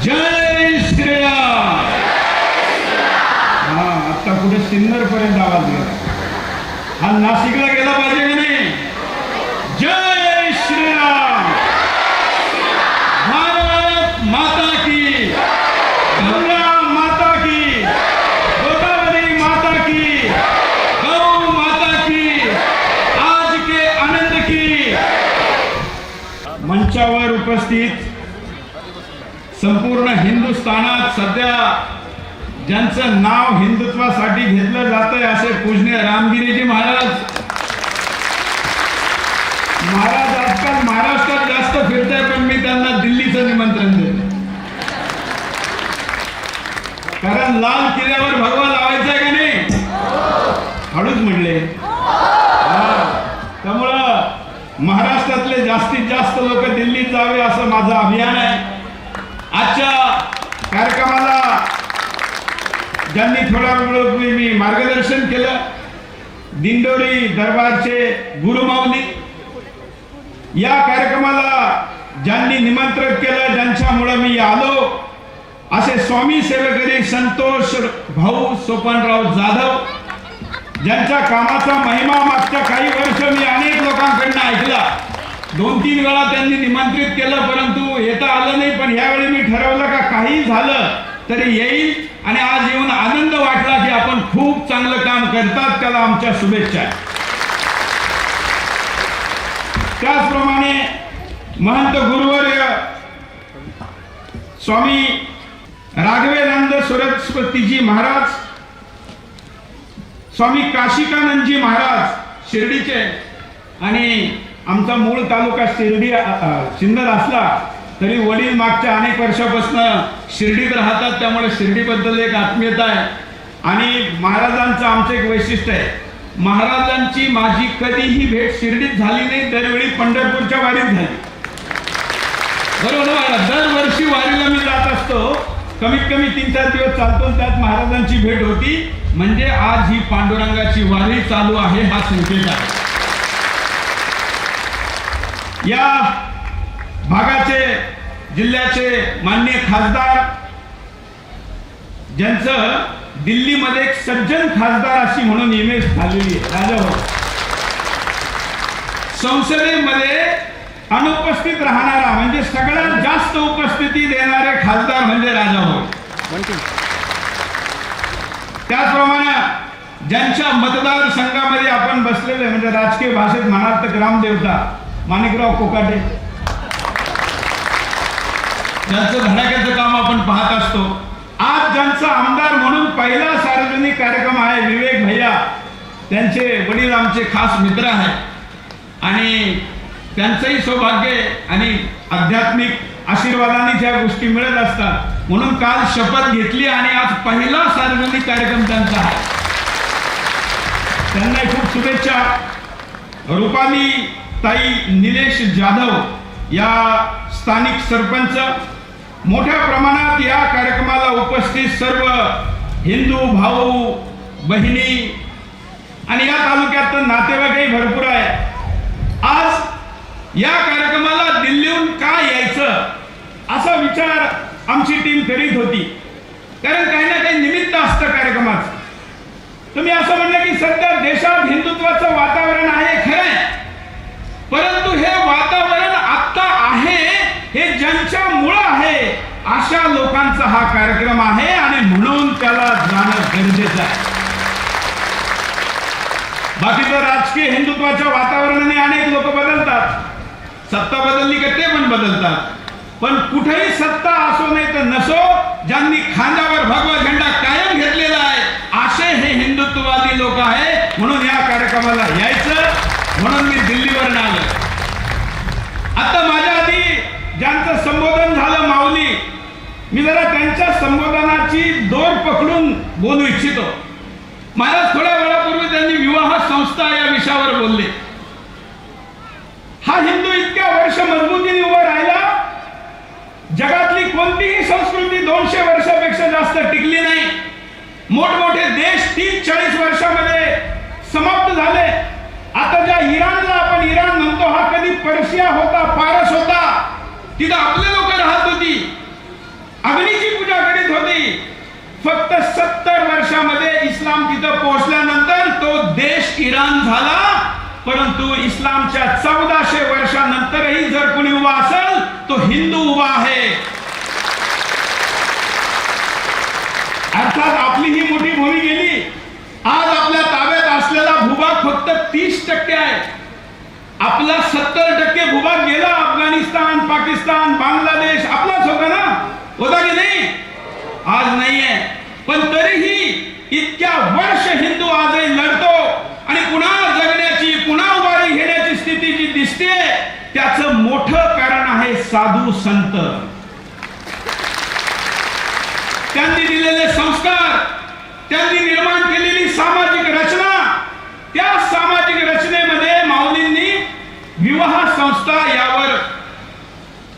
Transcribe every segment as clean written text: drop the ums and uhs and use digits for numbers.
जय श्रीराम. हा आता पुढे सिन्नर पर्यंत आवाज गेला. हा नाशिकला गेला पाहिजे की नाही. जय श्रीराम. भारत माता की, गंगा माता की, गोदावरी माता की, गौ माता की, आज के आनंद की. मंचावर उपस्थित संपूर्ण हिंदुस्थानात सध्या ज्यांचं नाव हिंदुत्वासाठी घेतलं जातंय असे पूजनीय रामगिरीजी महाराज. महाराज आजकाल महाराष्ट्रात जास्त फिरताय, पण मी त्यांना दिल्लीचं निमंत्रण देतो. कारण लाल किल्ल्यावर भगवा लावायचा आहे का नाही. हळूच म्हणले. त्यामुळं महाराष्ट्रातले जास्तीत जास्त लोक दिल्लीत जावे असं माझं अभियान आहे. आजच्या कार्यक्रमाला ज्यांनी थोड्या वेळापूर्वी मी मार्गदर्शन केलं, दिंडोरी दरबारचे गुरुमाऊली, या कार्यक्रमाला ज्यांनी निमंत्रित केलं, ज्यांच्यामुळे मी आलो, असे स्वामी सेवकरी संतोष भाऊ सोपानराव जाधव, ज्यांच्या कामाचा महिमा मागच्या काही वर्ष मी अनेक लोकांकडून ऐकला. 2-3 वेळा त्यांनी निमंत्रित केलं, परंतु येता आलं नाही. पण यावेळी मी ठरवलं का काही झालं तरी येईल, आणि आज येऊन आनंद वाटला की आपण खूप चांगलं काम करतात, त्याला आमच्या शुभेच्छा. त्याचप्रमाणे महंत गुरुवर्य स्वामी राघवेंद्र सरस्वतीजी महाराज, स्वामी काशिकानंदजी महाराज शिर्डीचे, आणि आमचा मूळ तालुका शिर्डी सिन्नर असला तरी वडील मागच्या अनेक वर्षापासून शिर्डीत राहतात, त्यामुळे शिर्डीबद्दल एक आत्मीयता आहे. आणि महाराजांचं आमचं एक वैशिष्ट्य आहे, महाराजांची माझी कधीही भेट शिर्डीत झाली नाही, दरवेळी पंढरपूरच्या वारीत झाली. बरोबर. दरवर्षी वारीला मी जात असतो, कमीत कमी 3-4 दिवस चालतो, त्यात महाराजांची भेट होती. म्हणजे आज ही पांडुरंगाची वारी चालू आहे हा संकेत आहे. या भागाचे जिल्ह्याचे माननीय खासदार, ज्यांचं दिल्लीमध्ये एक सज्जन खासदार अशी म्हणून इमेज झालेली आहे, राजाभाऊ. संसदेमध्ये अनुपस्थित राहणारा म्हणजे सगळ्यात जास्त उपस्थिती देणारे खासदार म्हणजे राजाभाऊ. त्याचप्रमाणे ज्यांच्या मतदारसंघामध्ये आपण बसलेले, म्हणजे राजकीय भाषेत म्हणाल तर ग्रामदेवता माणिकराव कोकाटे, ज्यांचं धडाक्याचं काम आपण पाहत असतो. आज ज्यांचा आमदार म्हणून पहिला सार्वजनिक कार्यक्रम आहे विवेक भैया, त्यांचे वडील आमचे खास मित्र आहेत, आणि त्यांचंही सौभाग्य आणि आध्यात्मिक आशीर्वादाने ज्या गोष्टी मिळत असतात, म्हणून काल शपथ घेतली आणि आज पहिला सार्वजनिक कार्यक्रम त्यांचा आहे. त्यांना खूप शुभेच्छा. रुपाली ताई निलेश जाधव या स्थानिक सरपंच, मोठ्या प्रमाणात या कार्यक्रमाला उपस्थित सर्व हिंदू भाऊ बहिणी, आणि या तालुक्यात नातेवाईकही भरपूर आहे. आज या कार्यक्रमाला दिल्लीहून का यायचं असा विचार आमची टीम करीत होती, कारण काही ना काही निमित्त असतं कार्यक्रमाचं. तुम्ही असं म्हणलं की सध्या देशात हिंदुत्वाचं वातावरण आहे, खरंय, परंतु हे वातावरण आता आहे हे ज्यांच्यामुळे आहे अशा लोकांचा हा कार्यक्रम आहे, आणि म्हणून त्याला जाणं गरजेचं आहे. बाकीचं राजकीय हिंदुत्वाच्या वातावरणाने अनेक लोक बदलतात, सत्ता बदलली का ते पण बदलतात, पण कुठेही सत्ता असो नाही तर नसो, ज्यांनी खांद्यावर भगवा झेंडा कायम घेतलेला आहे असे हे हिंदुत्ववादी लोक आहे. म्हणून या कार्यक्रमाला यायचं, म्हणून मी दिल्लीवर आलो. आता माझ्या आधी ज्यांचं संबोधन झालं माऊली, मी जरा त्यांच्या संबोधनाची दोर पकडून बोलू इच्छितो. महाराज थोड्या वेळापूर्वी त्यांनी विवाह संस्था या विषयावर बोलले. हा हिंदू इतक्या वर्ष मजबूतीने उभा राहिला, जगातली कोणतीही संस्कृती 200 वर्षापेक्षा जास्त टिकली नाही. मोठमोठे देश 30-40 वर्षामध्ये समाप्त झाले. आता ज्या इराणला आपण इराण म्हणतो, हा कधी पर्शिया होता, पारस होता, तिथं आपले लोक राहत होती. अग्नि तिथं पोहोचल्यानंतर तो देश इराण झाला, परंतु इस्लामच्या 1400 वर्षानंतरही जर कोणी उभा असेल तो हिंदू उभा आहे. अर्थात आपली ही मोठी भूमी गेली. आज आपल्या ताब्यात असलेला भूभाग फक्त 30% आहे. आपला 70% भूभाग गेला. अफगाणिस्तान, पाकिस्तान, बांगलादेश आपलाच होता ना, होता की नाही? आज नाहीये. पण तरीही इतक्या वर्ष हिंदू आजही लढतो आणि पुन्हा जगण्याची, पुन्हा उभारी घेण्याची स्थिती जी दिसते त्याचं मोठं कारण आहे साधू संत. त्यांनी दिलेले संस्कार, त्यांनी निर्माण केलेली सामाजिक रचना, त्या सामाजिक रचनेमध्ये माऊलींनी विवाह संस्था यावर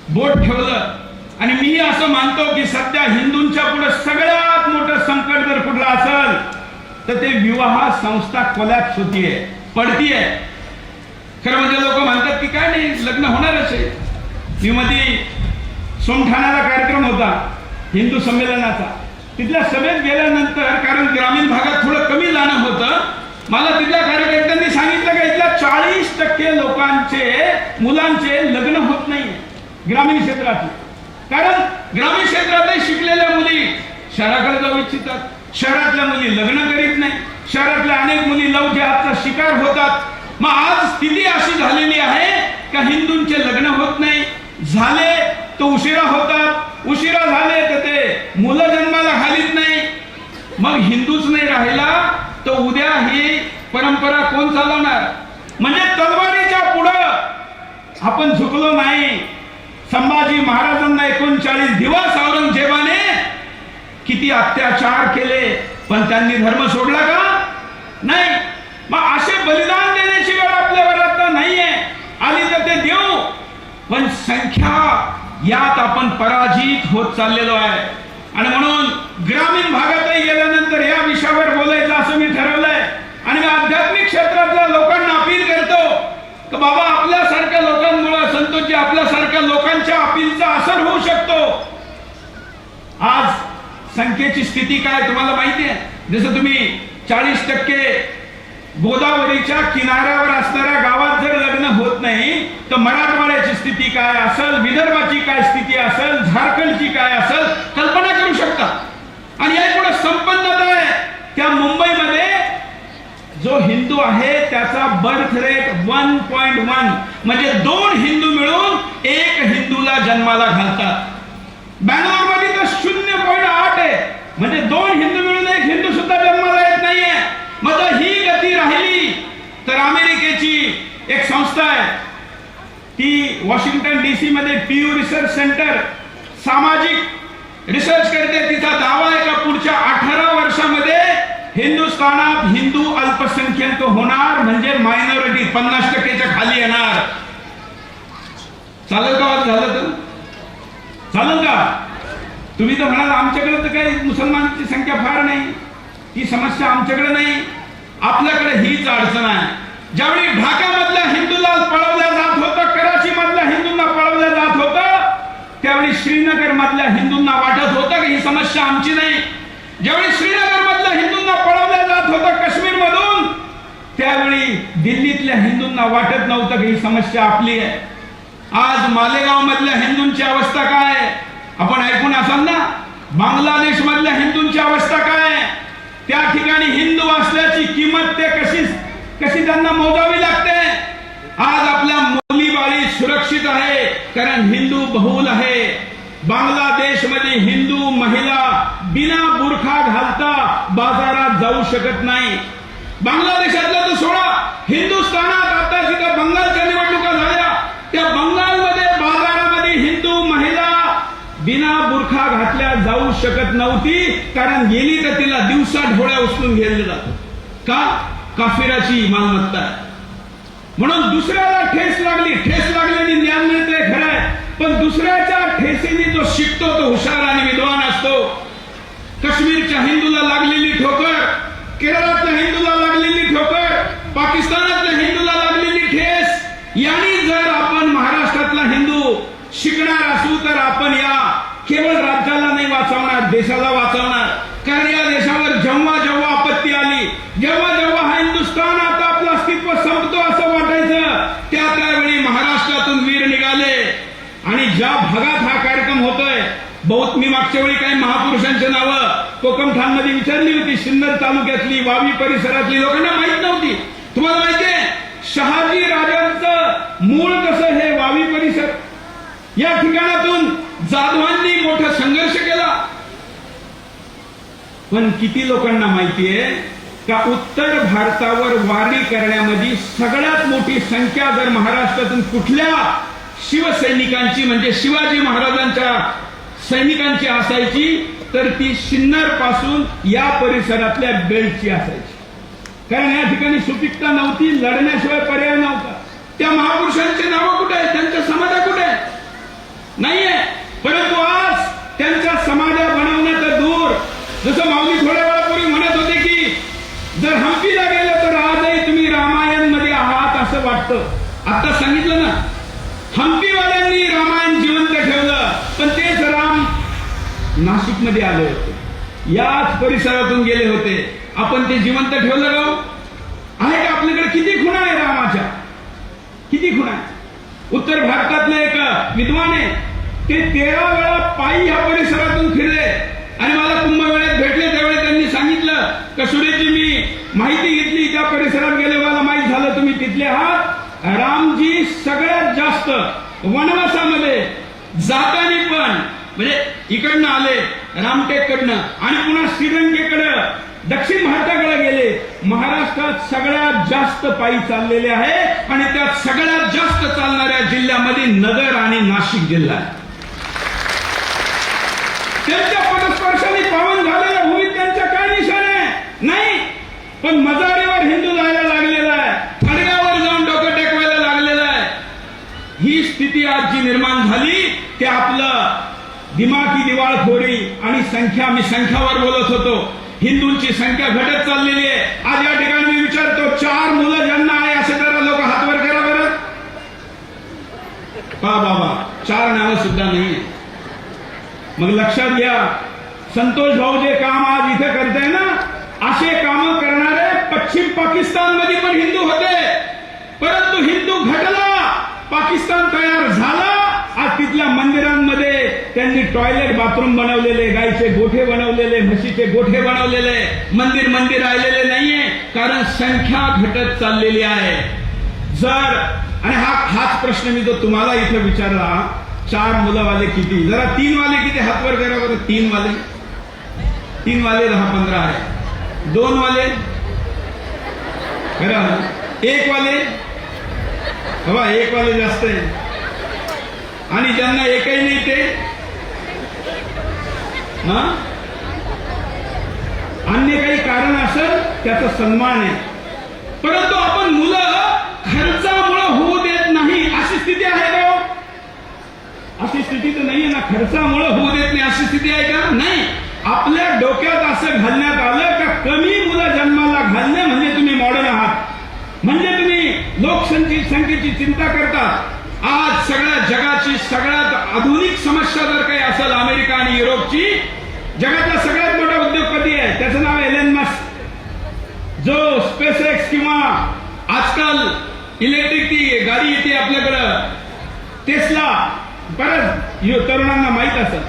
बोट ठेवलं. आणि मी असं मानतो की सध्या हिंदूंच्या पुढे सगळ्यात मोठं संकट जर कुठलं असेल तर ते विवाह संस्था कोलॅप्स होतीये, पडतीये. खरं म्हणजे लोक म्हणतात की काय नाही, लग्न होणारच आहे. मी मध्ये सोमठाण्याला कार्यक्रम होता हिंदू संमेलनाचा. तिथल्या सभेत गेल्यानंतर, कारण ग्रामीण भागात थोडं कमी जाणं होतं, मला तिथल्या कार्यकर्त्यांनी सांगितलं की इथल्या 40% लोकांचे, मुलांचे लग्न होत नाही ग्रामीण क्षेत्रातले. कारण ग्रामीण क्षेत्रातही शिकलेल्या मुली शहराकडे जाऊ इच्छितात, शहरातल्या मुली लग्न करीत नाही, शहरातल्या अनेक मुली लव जिहादचा शिकार होतात. मग आज स्थिती अशी झालेली आहे का हिंदूंचे लग्न होत नाही, झाले तो उशिरा होतात, उशिरा झाले तर ते मुलं जन्माला घालीत नाही. मग हिंदूच नाही राहिला तर उद्या ही परंपरा कोण चालवणार? म्हणजे तलवारीच्या पुढं आपण झुकलो नाही. संभाजी महाराजांना 39 दिवस औरंगजेबाने किती अत्याचार केले, पण त्यांनी धर्म सोडला का? नाही. मग असे बलिदान देण्याची वेळ आपल्यावर आता नाहीये. आली तर ते देऊ, पण संख्या यात आपण पराजित होत चाललेलो आहे. आणि म्हणून ग्रामीण भागातही गेल्यानंतर या विषयावर बोलायचं असं मी ठरवलंय. आणि मी आध्यात्मिक क्षेत्रातल्या लोकांना अपील करतो की बाबा, आपल्यासारख्या लोकांमुळे, संतोषजी, आपल्यासारख्या लोकांच्या अपीलचा असर होऊ शकतो. आज संख्येची स्थिती काय तुम्हाला माहिती आहे? जसं तुम्ही 40% गोदावरीच्या किनाऱ्यावर असणाऱ्या गावात जर लग्न होत नाही तर मराठवाड्याची स्थिती काय असेल, विदर्भाची काय स्थिती असेल, झारखंडची काय असेल, कल्पना करू शकता. आणि यापुढे संपन्नता आहे. त्या मुंबईमध्ये जो हिंदू आहे त्याचा बर्थ रेट 1.1, म्हणजे 2 हिंदू मिळून 1 हिंदूला जन्माला घालतात. बँगलोर मध्ये तर 0.8 आहे, म्हणजे 2 हिंदू मिळून 1 हिंदू सुद्धा जन्माला येत नाहीये. मग ही गती राहिली तर अमेरिकेची एक संस्था आहे, ती वॉशिंग्टन DC मध्ये पीयू रिसर्च सेंटर सामाजिक रिसर्च करते. तिचा दावा आहे का पुढच्या 18 वर्षामध्ये हिंदुस्थानात हिंदू अल्पसंख्याक होणार, म्हणजे मायनॉरिटी 50%च्या खाली येणार. चालेल का? झालं तर चालेल का? तुम्ही तर म्हणाल आमच्याकडे तर काही मुसलमानांची संख्या फार नाही, ही समस्या आमच्याकडे नाही. आपल्याकडे हीच अडचण आहे. ज्यावेळी ढाकामधल्या हिंदूला पळवल्या जात होतं, कराची मधल्या हिंदूंना पळवल्या जात होतं, त्यावेळी श्रीनगर मधल्या हिंदूंना वाटत होतं की ही समस्या आमची नाही. ज्यावेळी श्रीनगर मधल्या हिंदूंना पळवल्या जात होतं काश्मीर मधून, त्यावेळी दिल्लीतल्या हिंदूंना वाटत नव्हतं की ही समस्या आपली आहे. आज मालेगाव मधल्या हिंदूंची अवस्था काय आपण ऐकून असाल ना. बांगलादेश मधल्या हिंदूंची अवस्था काय, त्या ठिकाणी हिंदू असल्याची किंमत ते कशी त्यांना मोजावी लागते. आज आपल्या मुली बाळी सुरक्षित आहे कारण हिंदू बहुल आहे. बांगलादेश मध्ये हिंदू महिला बिना बुरखा घालता बाजारात जाऊ शकत नाही. बांगलादेशातलं तर सोडा, हिंदुस्थानात आता जिथं बंगालच्या निवडणुका झाल्या त्या बंगालमध्ये बाजारामध्ये हिंदू महिला बिना बुरखा घातल्या जाऊ शकत नव्हती, कारण गेली तर तिला दिवसा ढोळ्या उचलून घेतलं जातं. का? काफिराची मालमत्ता आहे. म्हणून दुसऱ्याला ठेस लागल्याने ज्ञान मिळते खरं आहे, पण दुसऱ्याच्या ठेसेने जो शिकतो तो हुशार आणि विद्वान असतो. काश्मीरच्या हिंदूला लागलेली ठोकर, केरळातल्या हिंदूला लागलेली ठोकर, पाकिस्तानातल्या हिंदूला लागलेली ठेस, यांनी जर आपण महाराष्ट्रातला हिंदू शिकणार असू तर आपण या केवळ राज्याला नाही वाचवणार, देशाला वाचवणार. कारण या देशावर जेव्हा जेव्हा आपत्ती आली, बहुत मी मागच्या वेळी काही महापुरुषांची नावं कोकमठाण मध्ये विचारली होती. सिन्नर तालुक्यातली वावी परिसरातली लोकांना माहित नव्हती. तुम्हाला माहितीये शहाजी राजांचं मूळ कसं हे वावी परिसर. या ठिकाणातून जाधवांनी मोठा संघर्ष केला. पण किती लोकांना माहितीये का उत्तर भारतावर वारी करण्यामध्ये सगळ्यात मोठी संख्या जर महाराष्ट्रातून कुठल्या शिवसैनिकांची म्हणजे शिवाजी महाराजांच्या सैनिकांची असायची तर ती सिन्नर पासून या परिसरातल्या बेल्टची असायची. कारण या ठिकाणी सुपिकता नव्हती, लढण्याशिवाय पर्याय नव्हता. त्या महापुरुषांची नावं कुठे आहेत, त्यांच्या समाध्या कुठे आहे? नाहीये. परंतु आज त्यांच्या समाध्या बनवण्याचं दूर, जसं माऊली थोड्या वेळापूर्वी म्हणत होते की जर हंपीला गेलं तर आजही तुम्ही रामायण मध्ये आहात असं वाटतं. आता सांगितलं ना, हंपीवाल्यांनी रामायण जिवंत ठेवलं, पण तेच राम नाशिक मध्ये आले होते, याच परिसरातून गेले होते. आपण ते जिवंत ठेवलं गाव आहे का? आपल्याकडे किती खुणा आहे रामाच्या, किती खुणा आहे. उत्तर भारतातले एक विद्वान आहे, ते 13 वेळा पायी ह्या परिसरातून फिरले आणि मला कुंभमेळ्यात भेटले. त्यावेळी त्यांनी सांगितलं कसुरेची मी माहिती घेतली, त्या परिसरात गेले, मला माहित झालं तुम्ही तिथले आहात. रामजी सगळ्यात जास्त वनवासामध्ये जाताना पण म्हणजे इकडनं आले रामटेककडनं आणि पुन्हा श्रीलंकेकडं दक्षिण भारताकडे गेले. महाराष्ट्रात सगळ्यात जास्त पायी चाललेले आहे आणि त्यात सगळ्यात जास्त चालणाऱ्या जिल्ह्यामध्ये नगर आणि नाशिक जिल्हा आहे. त्यांच्या पदस्पर्शाने पावन झालेल्या भूमीत त्यांच्या काय निशाण आहे? नाही. पण मजारीवर हिंदू जायला लागलेला आहे, खडगावर जाऊन डोकं टेकवायला लागलेला आहे. ही स्थिती आज जी निर्माण झाली ते आपलं दिमागी दिवाळखोरी आणि संख्या, मी संख्यावर बोलत होतो, हिंदूंची संख्या घटत चाललेली आहे. आज या ठिकाणी मी विचारतो 4 मुलं ज्यांना आहे असे जरा लोक हातवर करा बरं. पा बाबा 4 नावं सुद्धा नाही. मग लक्षात घ्या, संतोष भाऊ जे काम आज इथे करताय ना, असे काम करणारे पश्चिम पाकिस्तान मध्ये पण हिंदू होते. परंतु हिंदू घडला, पाकिस्तान तयार झाला. आज तिथल्या मंदिरांमध्ये त्यांनी टॉयलेट बाथरूम बनवलेले, गायचे गोठे बनवलेले, म्हशीचे गोठे बनवलेले. मंदिर राहिलेले नाहीये, कारण संख्या घटत चाललेली आहे. जर आणि हाच प्रश्न मी जो तुम्हाला इथे विचारला, 4 मुलंवाले किती, जरा 3 वाले किती हातवर करा बरं. 3 वाले 10-15 आहे. 2 वाले करा. 1 वाले हवा, 1 वाले जास्त आहे. आणि ज्यांना एकही नाही ते अन्य काही कारण असेल त्याचा सन्मान आहे. परंतु आपण मुलं खर्चामुळे होऊ देत नाही अशी स्थिती आहे का? अशी स्थिती तर नाहीये ना. खर्चामुळे होऊ देत नाही अशी स्थिती आहे का? नाही. आपल्या डोक्यात असं घालण्यात आलं का कमी मुलं जन्माला घालणे म्हणजे तुम्ही मॉडर्न आहात, म्हणजे तुम्ही लोकसंख्येची चिंता करता. आज सगळ्या जगाची सगळ्यात आधुनिक समस्या जर काही असेल अमेरिका आणि युरोपची, जगातला सगळ्यात मोठा उद्योगपती आहे, त्याचं नाव एलन मस्क, जो स्पेस एक्स किंवा आजकाल इलेक्ट्रिक ती गाडी येते आपल्याकडं टेस्ला, बऱ्याच तरुणांना माहित असेल.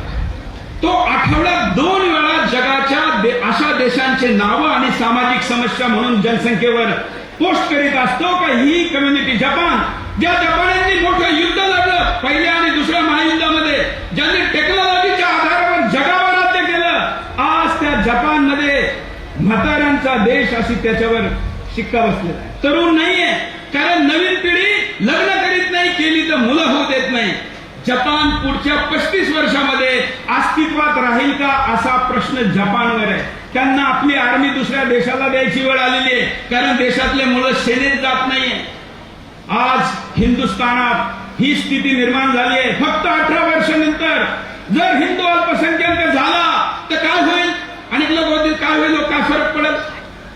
तो आठवड्यात 2 वेळा जगाच्या अशा देशांचे नावं आणि सामाजिक समस्या म्हणून जनसंख्येवर पोस्ट करीत असतो. का ही कम्युनिटी जपान, ज्या जपान्यांनी मोठं युद्ध लढलं पहिल्या आणि दुसऱ्या महायुद्धामध्ये, ज्यांनी टेक्नॉलॉजीच्या आधारावर जगावर राज्य केलं, आज त्या जपानमध्ये म्हाताऱ्यांचा देश अशी त्याच्यावर शिक्का बसलेला आहे. तरुण नाहीये, कारण नवीन पिढी लग्न करीत नाही, केली तर मुलं होऊ देत नाही. जपान पुढच्या 35 वर्षामध्ये अस्तित्वात राहील का असा प्रश्न जपानवर आहे. त्यांना आपली आर्मी दुसऱ्या देशाला द्यायची वेळ आलेली आहे, कारण देशातले मुलं सेनेत जात नाहीये. आज हिंदुस्थानात ही स्थिती निर्माण झाली आहे. फक्त 18 वर्षानंतर जर हिंदू अल्पसंख्याक झाला तर काय होईल? अनेक लोक होतील, काय होईल, काय फरक पडेल?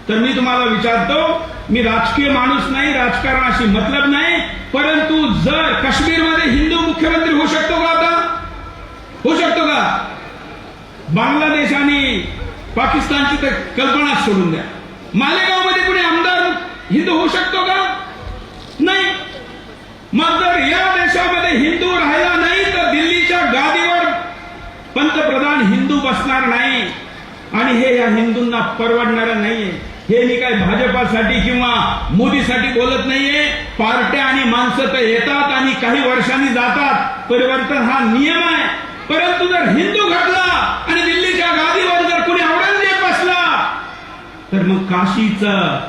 तर मी तुम्हाला विचारतो, मी राजकीय माणूस नाही, राजकारणाशी मतलब नाही, परंतु जर काश्मीरमध्ये हिंदू मुख्यमंत्री होऊ शकतो का? आता होऊ शकतो का? बांगलादेश आणि पाकिस्तानची तर कल्पना सोडून द्या. मालेगावमध्ये कुणी आमदार हिंदू होऊ शकतो का? नाही. मग जर या देशामध्ये हिंदू राहिला नाही तर दिल्लीच्या गादीवर पंतप्रधान हिंदू बसणार नाही आणि हे या हिंदूंना परवडणार नाहीये. हे मी काय भाजपासाठी किंवा मोदीसाठी बोलत नाहीये. पार्ट्या आणि माणसं तर येतात आणि काही वर्षांनी जातात, परिवर्तन हा नियम आहे. परंतु जर हिंदू घडला आणि दिल्लीच्या गादीवर जर कोणी औरंगजेब बसला तर मग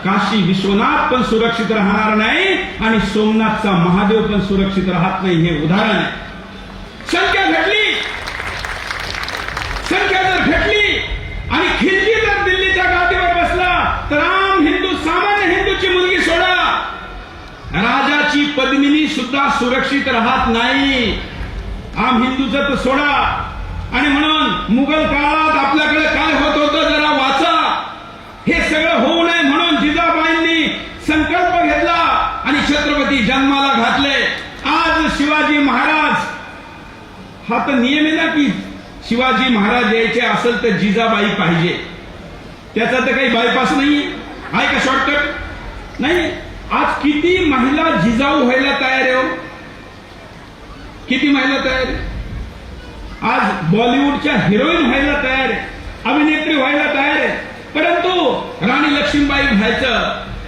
काशी विश्वनाथ पण सुरक्षित राहणार नाही आणि सोमनाथचा महादेव पण सुरक्षित राहत नाही. हे उदाहरण आहे. संख्या जर घटली आणि खिलजी जर दिल्लीच्या गादीवर बसला तर आम हिंदू, सामान्य हिंदूची मुलगी सोडा, राजाची पद्मिनी सुद्धा सुरक्षित राहत नाही. आम हिंदूचं तर सोडा. आणि म्हणून मुघल काळात आपल्याकडे काय होत होतं जरा वाचा. हे सगळं होऊ नये म्हणून जिजाबाईंनी संकल्प घेतला आणि छत्रपती जन्माला घातले. आज शिवाजी महाराज, हा तर नियम आहे ना की शिवाजी महाराज यायचे असेल तर जिजाबाई पाहिजे. त्याचा तर काही बायपास नाही आहे का, शॉर्टकट नाही. आज किती महिला जिजाऊ व्हायला तयार आहे हो? किती महिला तयार आहे? आज बॉलिवूडच्या हिरोईन व्हायला तयार आहे, अभिनेत्री व्हायला तयार आहे. परंतु राणी लक्ष्मीबाई व्हायचं,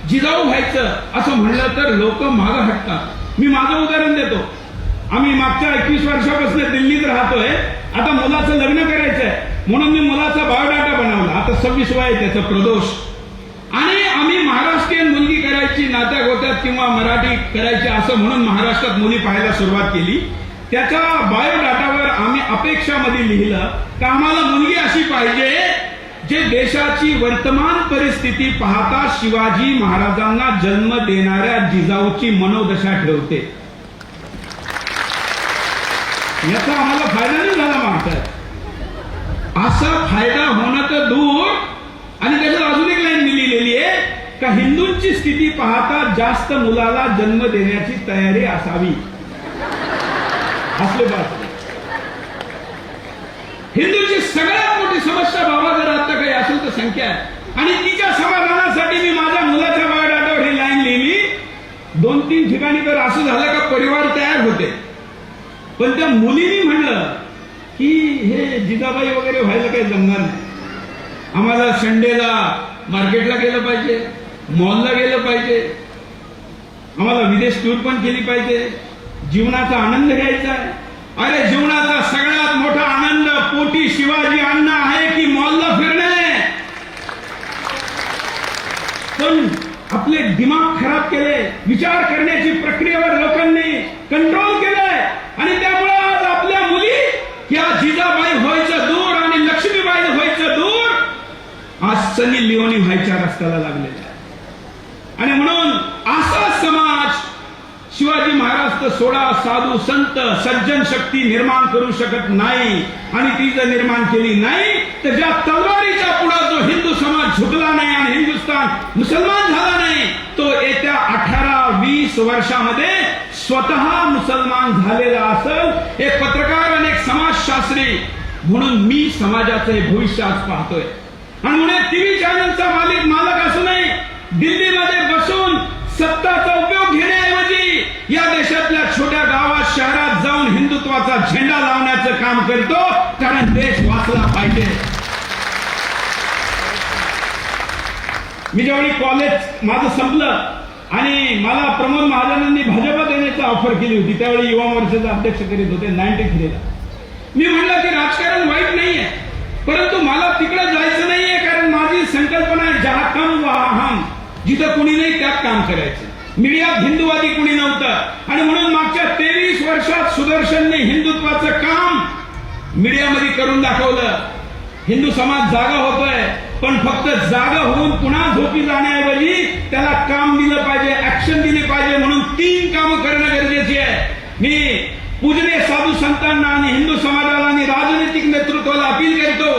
जिजाऊ व्हायचं असं म्हणलं तर लोक मागं हटतात. मी माझं उदाहरण देतो. आम्ही मागच्या 21 वर्षापासून दिल्लीत राहतोय. आता मुलाचं लग्न करायचंय म्हणून मी मुलाचा बायोडाटा बनवला. आता 26 वय आहे त्याचं, प्रदोष. आणि आम्ही महाराष्ट्रीयन मुलगी करायची, नात्या गोत्यात किंवा मराठी करायची असं म्हणून महाराष्ट्रात मुली पाहायला सुरुवात केली. त्याच्या बायोडाटावर आम्ही अपेक्षामध्ये लिहिलं की आम्हाला मुलगी अशी पाहिजे जे देशाची वर्तमान परिस्थिती पाहता शिवाजी महाराजांना जन्म देणाऱ्या जिजाऊची मनोदशा ठेवते. याचा आम्हाला फायदा नाही झाला मागचा. असा फायदा होणं तर दूर. आणि त्याच्यात अजून एक लाईन लिहिलेली आहे का हिंदूंची स्थिती पाहता जास्त मुलाला जन्म देण्याची तयारी असावी. असले बात हिंदूंची सगळ्यात मोठी समस्या बाबा जर आता काही असेल तर संख्या आहे. आणि तिच्या समाधानासाठी मी माझ्या मुलाच्या बायोडाटावर ही लाईन लिहिली. 2-3 ठिकाणी तर असं झालं का परिवार तयार होते, पण त्या मुलींनी म्हणलं की हे जिजाबाई वगैरे व्हायला काही जमणार नाही. आम्हाला संडेला मार्केटला गेलं पाहिजे, मॉलला गेलं पाहिजे, आम्हाला विदेश टूर पण केली पाहिजे, जीवनाचा आनंद घ्यायचा आहे. अरे जीवनाचा सगळ्यात मोठा आनंद पोटी शिवाजी अन्न आहे की मॉलला फिरणे. पण आपले दिमाग खराब केले, विचार करण्याची प्रक्रियेवर लोकांनी कंट्रोल केलंय. आणि त्यामुळे आज आपल्या मुली या जिजाबाई व्हायचं दूर आणि लक्ष्मीबाई व्हायचं दूर, आज सनी लिओनी व्हायच्या रस्त्याला लागलेला आहे. आणि म्हणून असा समाज शिवाजी महाराज तर सोडा, साधू संत सज्जन शक्ती निर्माण करू शकत नाही. आणि ती जर निर्माण केली नाही तर ज्या तलवारीच्या पुढे जो हिंदू समाज झुकला नाही आणि हिंदुस्थान मुसलमान झाला नाही, तो येत्या 18-20 वर्षामध्ये स्वतः मुसलमान झालेला असेल. एक पत्रकार आणि एक समाजशास्त्री म्हणून मी समाजाचं हे भविष्य आज पाहतोय. आणि म्हणून टीव्ही चॅनलचा मालक असू नये, दिल्लीमध्ये बसून सत्ताचा उपयोग घेण्याऐवजी या देशातल्या छोट्या गावात, शहरात जाऊन हिंदुत्वाचा झेंडा लावण्याचं काम करतो, कारण देश वाचला पाहिजे. मी ज्यावेळी कॉलेज माझं संपलं आणि मला प्रमोद महाजनांनी भाजपा देण्याची ऑफर केली होती, त्यावेळी युवा मोर्चाचा अध्यक्ष करीत होते 93 ला. मी म्हणलं की राजकारण वाईट नाहीये, परंतु मला तिकडे जायचं नाहीये, कारण माझी संकल्पना आहे जहा कम वहा हम. जिथं कुणी नाही त्यात काम करायचं. मीडियात हिंदुवादी कुणी नव्हतं आणि म्हणून मागच्या 23 वर्षात सुदर्शनने हिंदुत्वाचं काम मीडियामध्ये करून दाखवलं. हिंदू समाज जागा होतोय, पण फक्त जागा होऊन पुन्हा झोपी जाण्याऐवजी त्याला काम दिलं पाहिजे, ऍक्शन दिली पाहिजे. म्हणून 3 कामं करणं गरजेची आहे. मी पूजनीय साधू संतांना आणि हिंदू समाजाला आणि राजनैतिक नेतृत्वाला अपील करतो,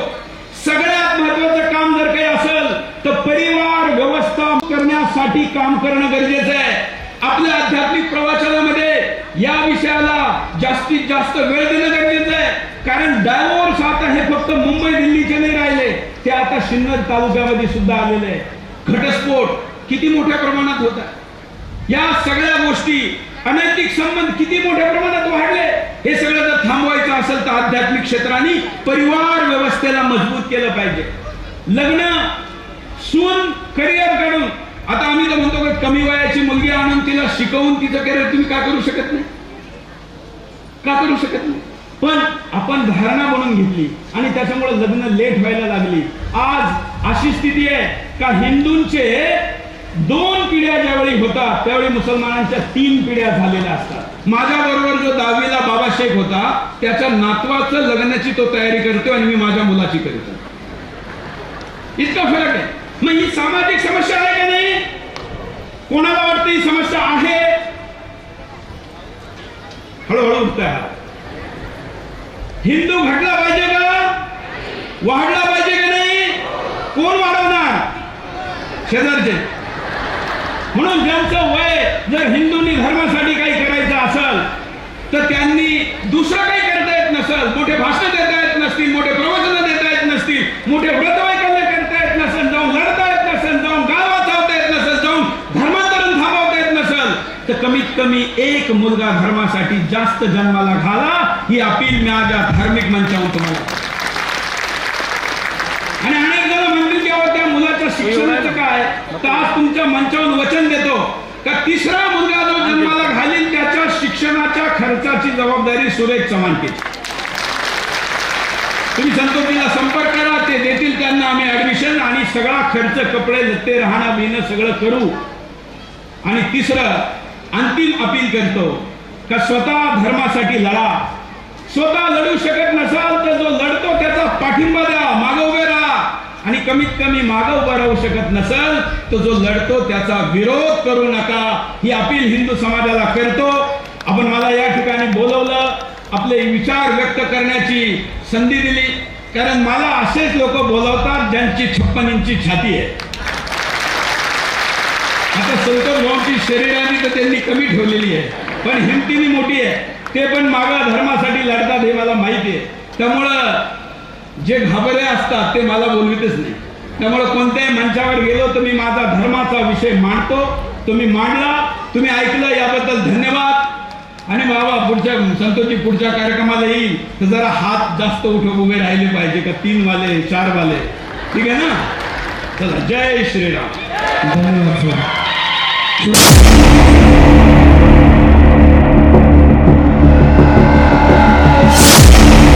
सगळ्यात महत्वाचं काम जर काही असेल तर परिवार व्यवस्था करण्यासाठी काम करणं गरजेचं आहे. आपल्या आध्यात्मिक प्रवचनामध्ये या विषयाला जास्तीत जास्त वेळ देणं गरजेचं आहे. कारण डायव्होर्स आता हे फक्त मुंबई दिल्लीचे नाही राहिले, ते आता सिन्नर तालुक्यामध्ये सुद्धा आलेले आहे. घटस्फोट किती मोठ्या प्रमाणात होत आहे. या सगळ्या गोष्टी अनैतिक संबंध किती मोठ्या प्रमाणात वाढले. हे सगळं जर थांबवायचं असेल तर आध्यात्मिक क्षेत्राने परिवार व्यवस्थेला मजबूत केलं पाहिजे. लग्न सून करिअर काढून, आता आम्ही तर म्हणतो की कमी वयाची मुलगी आणून तिला शिकवून तिचं करिअर तुम्ही का करू शकत नाही, का करू शकत नाही. पण आपण धारणा बनवून घेतली आणि त्याच्यामुळे लग्न लेट व्हायला लागली. आज अशी स्थिती आहे का हिंदूंचे 2 पिढ्या ज्यावेळी होतात त्यावेळी मुसलमानांच्या 3 पिढ्या झालेल्या असतात. माझ्या बरोबर जो 10वीला बाबा शेख होता त्याच्या नातवाचं लग्नाची तो तयारी करतो आणि मी माझ्या मुलाची करतो. इतका फरक आहे. मग ही सामाजिक समस्या आहे का नाही? कोणाला वाटतं ही समस्या आहे? हळूहळू उठतोय. हिंदू घटला पाहिजे का, वाढला पाहिजे का नाही? कोण वाढवणार? शेजारचे. म्हणून ज्यांचं वय जर हिंदूंनी धर्मासाठी काही करायचं असेल तर त्यांनी दुसरं काही करता येत नसेल, मोठे भाषण देता येत नसतील, मोठे प्रवचन देता येत नसतील, मोठे व्रतवैकल्य करता येत नसेल, जाऊन लढता येत नसेल, जाऊन गाव वाचवता येत नसेल, जाऊन धर्मांतरण थांबवता येत नसेल तर कमीत कमी एक मुलगा धर्मासाठी जास्त जन्माला घाला. ही अपील माझ्या धार्मिक मंचावरून तुम्हाला. आणि अनेक जण म्हणतील की त्या मुलाच्या शिक्षणाचं काय, तर आज तुमच्या मंचावरून वचन देतो का 3रा मुलगा जो जन्माला घालील त्याच्या शिक्षणाच्या खर्चाची जबाबदारी सुरेश चव्हाण घेईल. तुम्ही संतोषीला संपर्क करा, ते देतील त्यांना आम्ही ऍडमिशन आणि सगळा खर्च, कपडे लत्ते, राहणं बिणं सगळं करू. आणि 3रं अंतिम अपील करतो का स्वतः धर्मासाठी लढा. स्वतः लढू शकत नसाल तर जो लढतो त्याचा पाठिंबा द्या, मागे उभे राहा. आणि कमीत कमी मागे उभा राहू शकत नसेल तर जो लढतो त्याचा विरोध करू नका. ही अपील हिंदू समाजाला करतो. आपण मला या ठिकाणी बोलवलं, आपले विचार व्यक्त करण्याची संधी दिली, कारण मला असेच लोक बोलवतात ज्यांची 56 इंची छाती आहे. आता संतोष भाऊंची शरीराने तर त्यांनी कमी ठेवलेली आहे, पण हिमतीने मोठी आहे. ते पण मागा धर्मासाठी लढतात हे मला माहिती आहे. त्यामुळं जे घाबरे असतात ते मला बोलवितच नाही. त्यामुळे कोणत्याही मंचावर गेलो तर मी माझा धर्माचा विषय मांडतो. तुम्ही मांडला, तुम्ही ऐकलं, याबद्दल धन्यवाद. आणि बाबा पुढच्या संतोषी पुढच्या कार्यक्रमाला येईल तर जरा हात जास्त उभे राहिले पाहिजे का 3 वाले 4 वाले, ठीक आहे ना? चला, जय श्रीराम. धन्यवाद.